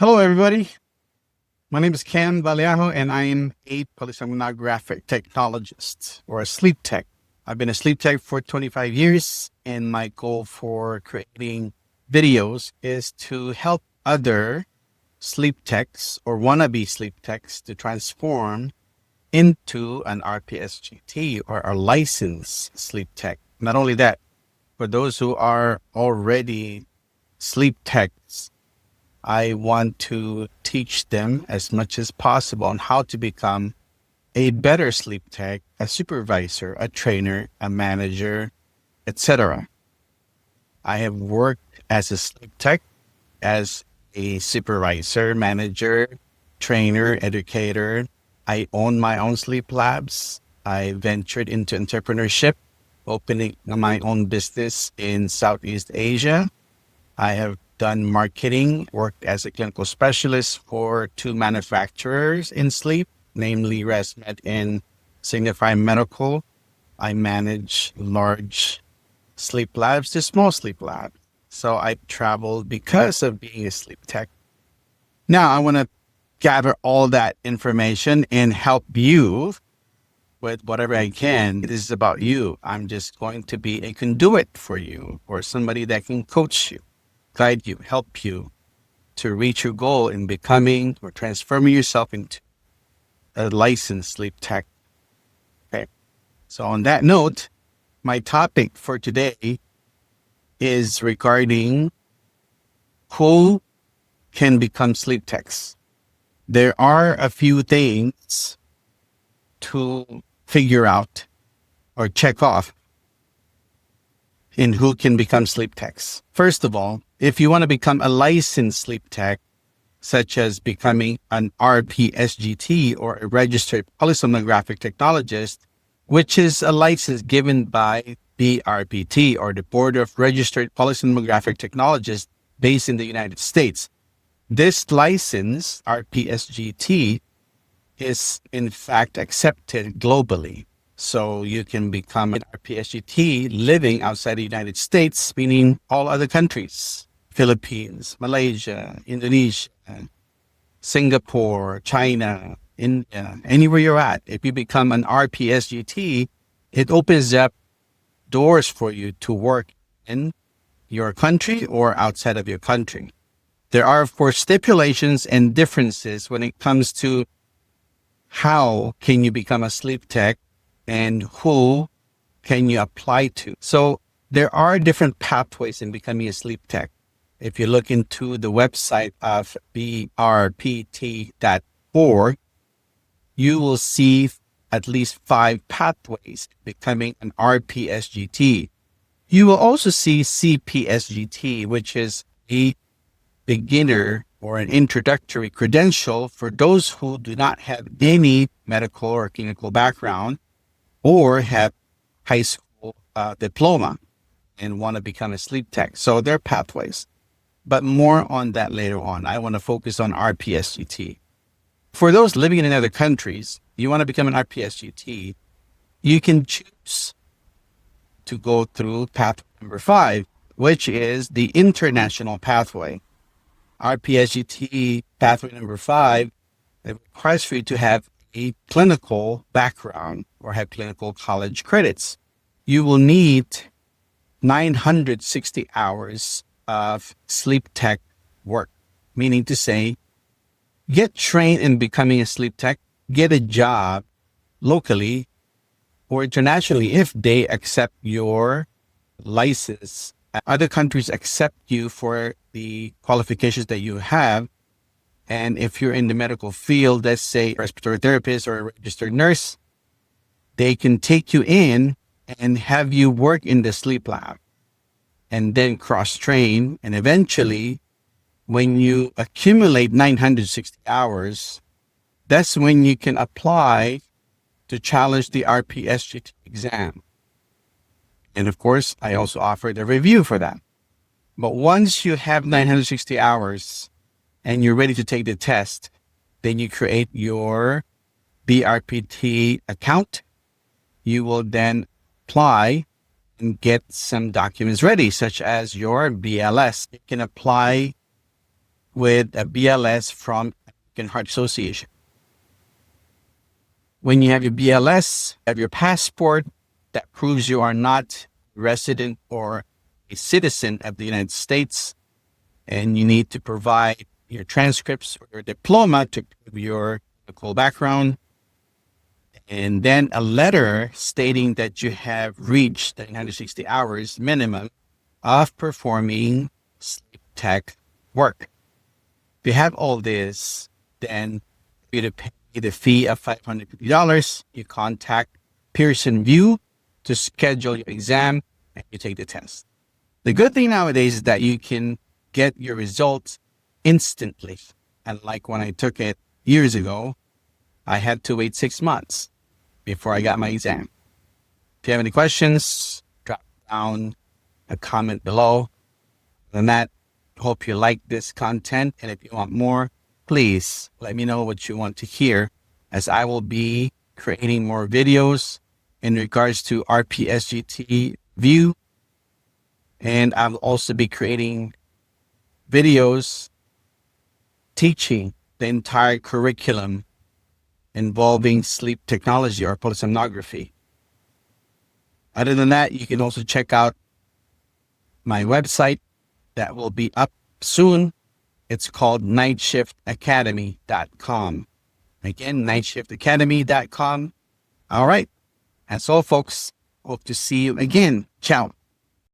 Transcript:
Hello, everybody. My name is Ken Vallejo, and I am a polysomnographic technologist or a sleep tech. I've been a sleep tech for 25 years, and my goal for creating videos is to help other sleep techs or wannabe sleep techs to transform into an RPSGT or a licensed sleep tech. Not only that, for those who are already sleep techs, I want to teach them as much as possible on how to become a better sleep tech, a supervisor, a trainer, a manager, etc. I have worked as a sleep tech, as a supervisor, manager, trainer, educator. I own my own sleep labs. I ventured into entrepreneurship, opening my own business in Southeast Asia. I have done marketing, worked as a clinical specialist for two manufacturers in sleep, namely ResMed and Signify Medical. I manage large sleep labs to small sleep labs. So I traveled because of being a sleep tech. Now I want to gather all that information and help you with whatever I can. This is about you. I'm just going to be a conduit for you or somebody that can coach you, guide you, help you to reach your goal in becoming or transforming yourself into a licensed sleep tech. Okay. So on that note, my topic for today is regarding who can become sleep techs. There are a few things to figure out or check off in who can become sleep techs. First of all, if you want to become a licensed sleep tech, such as becoming an RPSGT or a registered polysomnographic technologist, which is a license given by BRPT or the Board of Registered Polysomnographic Technologists based in the United States. This license, RPSGT, is in fact accepted globally. So you can become an RPSGT living outside the United States, meaning all other countries, Philippines, Malaysia, Indonesia, Singapore, China, India, anywhere you're at. If you become an RPSGT, it opens up doors for you to work in your country or outside of your country. There are, of course, stipulations and differences when it comes to how can you become a sleep tech and who can you apply to. So there are different pathways in becoming a sleep tech. If you look into the website of brpt.org, you will see at least 5 pathways becoming an RPSGT. You will also see CPSGT, which is a beginner or an introductory credential for those who do not have any medical or clinical background or have high school diploma and want to become a sleep tech. So they're pathways, but more on that later on. I want to focus on RPSGT. For those living in other countries, you want to become an RPSGT, you can choose to go through pathway number 5, which is the international pathway. RPSGT pathway number 5, it requires for you to have a clinical background or have clinical college credits. You will need 960 hours of sleep tech work, meaning to say, get trained in becoming a sleep tech, get a job locally or internationally if they accept your license. Other countries accept you for the qualifications that you have. And if you're in the medical field, let's say a respiratory therapist or a registered nurse, they can take you in and have you work in the sleep lab and then cross-train. And eventually, when you accumulate 960 hours, that's when you can apply to challenge the RPSGT exam. And of course, I also offered a review for that. But once you have 960 hours and you're ready to take the test, then you create your BRPT account. You will then apply and get some documents ready, such as your BLS. You can apply with a BLS from American Heart Association. When you have your BLS, you have your passport that proves you are not a resident or a citizen of the United States, and you need to provide your transcripts or your diploma to prove your medical background, and then a letter stating that you have reached the 160 hours minimum of performing sleep tech work. If you have all this, then you to pay the fee of $550. You contact Pearson VUE to schedule your exam and you take the test. The good thing nowadays is that you can get your results instantly. Unlike when I took it years ago, I had to wait 6 months before I got my exam. If you have any questions, drop down a comment below. Other than that, hope you like this content. And if you want more, please let me know what you want to hear, as I will be creating more videos in regards to RPSGT VUE. And I'll also be creating videos teaching the entire curriculum involving sleep technology or polysomnography. Other than that, you can also check out my website that will be up soon. It's called nightshiftacademy.com. Again, nightshiftacademy.com. All right. That's all, folks. Hope to see you again. Ciao.